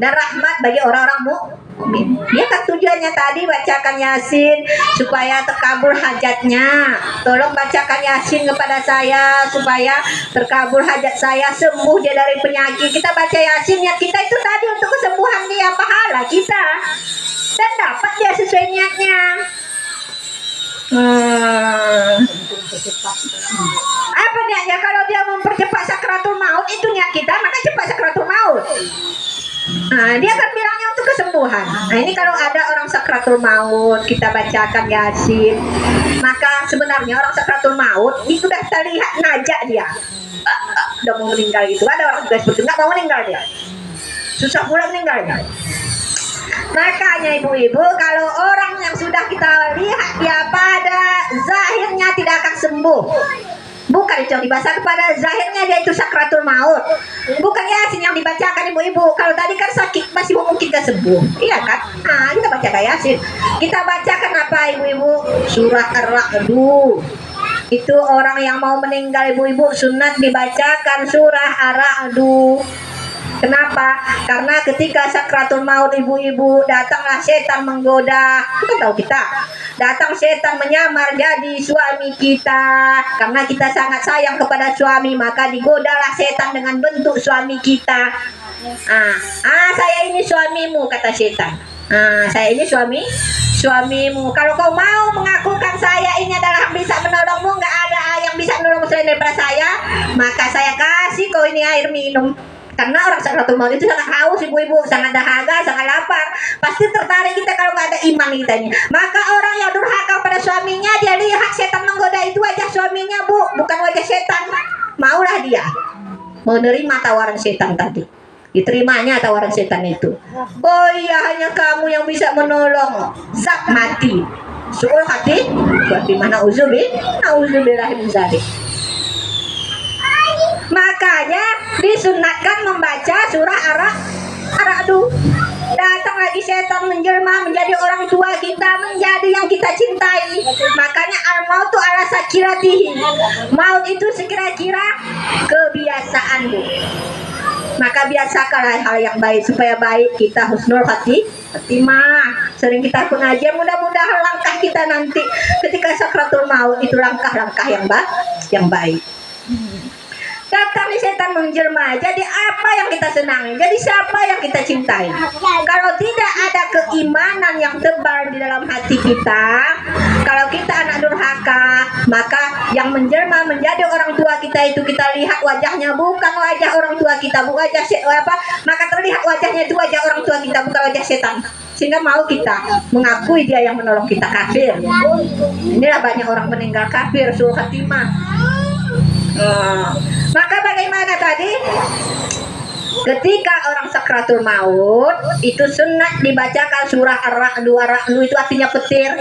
dan rahmat bagi orang-orang mukmin. Dia kan tujuannya tadi bacakan Yasin supaya terkabul hajatnya. Tolong bacakan Yasin kepada saya supaya terkabul hajat saya, sembuh dia dari penyakit. Kita baca Yasin, niat kita itu tadi untuk kesembuhan dia, pahala kita. Dan dapat dia sesuai niatnya. Apa niatnya? Kalau dia mempercepat sakratul maut, itu niat kita, maka cepat sakratul maut. Dia akan bilangnya untuk kesembuhan. Nah ini kalau ada orang sakratul maut kita bacakan Yasin, maka sebenarnya orang sakratul maut itu sudah kita lihat ngajak dia udah mau meninggal gitu. Ada orang juga seperti nggak mau meninggal dia, susah pula meninggalnya. Makanya ibu-ibu, kalau orang yang sudah kita lihat ya pada zahirnya tidak akan sembuh, bukan itu yang dibaca, kepada zahirnya dia itu sakratul maut, bukan Yasin yang dibacakan ibu-ibu. Kalau tadi kan sakit masih memungkinkan sembuh, iya kan? Nah kita bacakan Yasin, kita bacakan apa ibu-ibu? Surah Ar-Ra'du. Itu orang yang mau meninggal ibu-ibu sunat dibacakan surah Ar-Ra'du. Kenapa? Karena ketika sakratul maut ibu-ibu, datanglah setan menggoda. Kita tahu kita. Datang setan menyamar jadi suami kita. Karena kita sangat sayang kepada suami, maka digodalah setan dengan bentuk suami kita. Saya ini suamimu, kata setan. Saya ini suamimu. Kalau kau mau mengakukan saya ini adalah yang bisa menolongmu, nggak ada yang bisa menolongmu selain daripada saya, maka saya kasih kau ini air minum. Karena orang sakratul maut itu sangat haus ibu-ibu, sangat dahaga, sangat lapar. Pasti tertarik kita kalau nggak ada iman kita ini. Maka orang yang durhaka pada suaminya, dia lihat setan menggoda itu wajah suaminya bu, bukan wajah setan. Maulah dia menerima tawaran setan tadi. Diterimanya tawaran setan itu. Oh iya, hanya kamu yang bisa menolong. Zak mati. Suul hati. Berarti mana nauzubillah min zalik. Makanya disunatkan membaca surah Ar-Ra'du. Datang lagi setan menjelma menjadi orang tua kita, menjadi yang kita cintai. Makanya al-mautu ala sakiratihi. Maut itu sekira-kira kebiasaan bu. Maka biasakanlah hal yang baik supaya baik kita husnul khatimah. Sering kita pengajian, mudah-mudahan langkah kita nanti ketika sakratul maut itu langkah-langkah yang baik. Datang setan menjelma, jadi apa yang kita senangi, jadi siapa yang kita cintai. Kalau tidak ada keimanan yang tebal di dalam hati kita, kalau kita anak durhaka, maka yang menjelma menjadi orang tua kita itu kita lihat wajahnya bukan wajah orang tua kita, bukan wajah maka terlihat wajahnya itu wajah orang tua kita, bukan wajah setan. Sehingga mau kita mengakui dia yang menolong kita kafir. Inilah banyak orang meninggal kafir, suul khatimah. Maka bagaimana tadi? Ketika orang sakratul maut itu sunat dibacakan surah Ar-Ra'du. Ar-Ra'du itu artinya petir.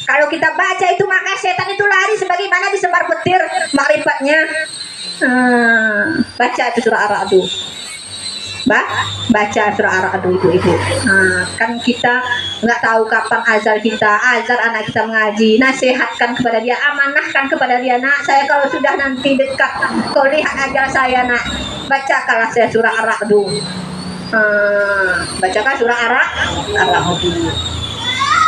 Kalau kita baca itu maka setan itu lari sebagaimana disebar petir makrifatnya. Baca itu surah Ar-Ra'du. Baca surah Ar-Ra'du itu ibu. Kan kita nggak tahu kapan azal kita, azal anak kita mengaji, nasihatkan kepada dia, amanahkan kepada dia, nak saya kalau sudah nanti dekat kau lihat azal saya nak, bacakanlah saya surah Ar-Ra'du. Bacakan surah Ar-Ra'du.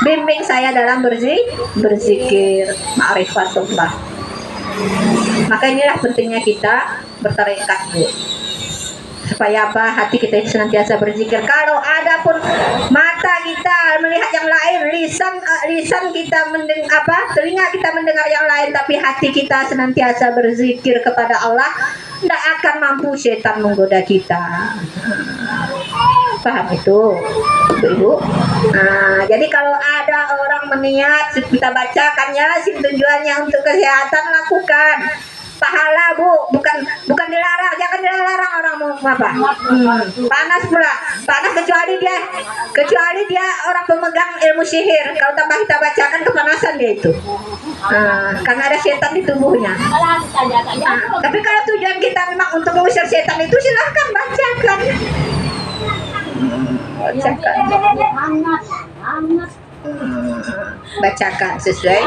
Bimbing saya dalam berzikir ma'rifatullah. Maka inilah pentingnya kita bertarekat bu. Supaya apa? Hati kita itu senantiasa berzikir. Kalau ada pun mata kita melihat yang lain, lisan kita mendengar telinga kita mendengar yang lain, tapi hati kita senantiasa berzikir kepada Allah, tidak akan mampu setan menggoda kita. Paham itu, ibu? Jadi kalau ada orang meniat kita bacakan Yasin, tujuannya untuk kesehatan, lakukan. Pahala bu, bukan dilarang, jangan dilarang orang mau apa. Panas pula, panas kecuali dia orang pemegang ilmu sihir. Kalau tambah kita bacakan kepanasan dia itu, karena ada setan di tubuhnya. Tapi kalau tujuan kita memang untuk mengusir setan itu, silahkan bacakan. Bacakan sesuai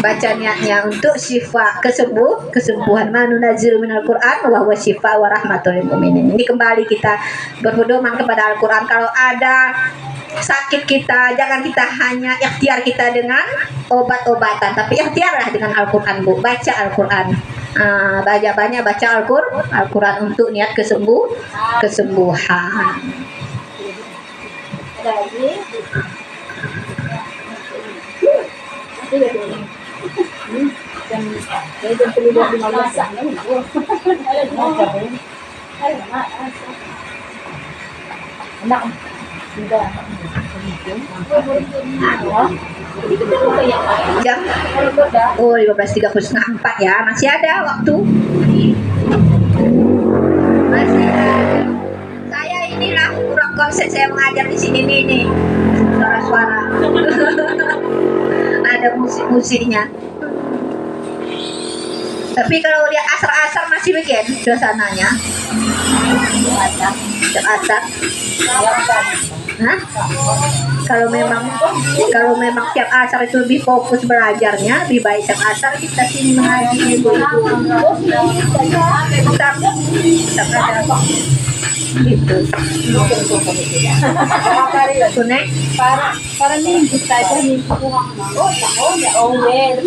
baca niatnya untuk syifa, kesembuhan. Manunazzilu minal Qur'an wa huwa syifa wa rahmatul lil mu'minin. Ini kembali kita berpedoman kepada Al-Qur'an. Kalau ada sakit kita, jangan kita hanya ikhtiar kita dengan obat-obatan, tapi ikhtiarlah dengan Al-Qur'an bu. Baca Al-Qur'an. Banyak baca Al-Qur'an untuk niat kesembuhan. Anak, sudah. Itu kan kayak Jam oh 15.34 ya, masih ada waktu. Masih ada. Saya inilah kurang konsen saya mengajar di sini nih. Suara-suara. Ada musik-musiknya. Tapi kalau dia asar-asar masih begini suasananya. Asar. Hah? Kalau memang tiap asar itu lebih fokus belajarnya, lebih baik tiap asar kita sini mengaji itu. Tetap ada gitu. Kunek para minggu saja nih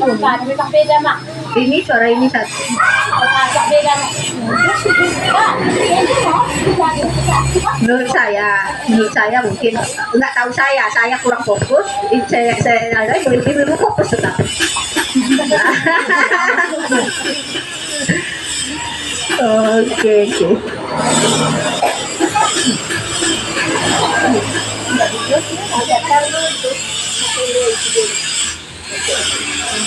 bukan beda mak. ini suara ini satu. Beda. Menurut saya mungkin nggak tahu saya kurang fokus. Saya lebih fokus tetap. Oke. Ada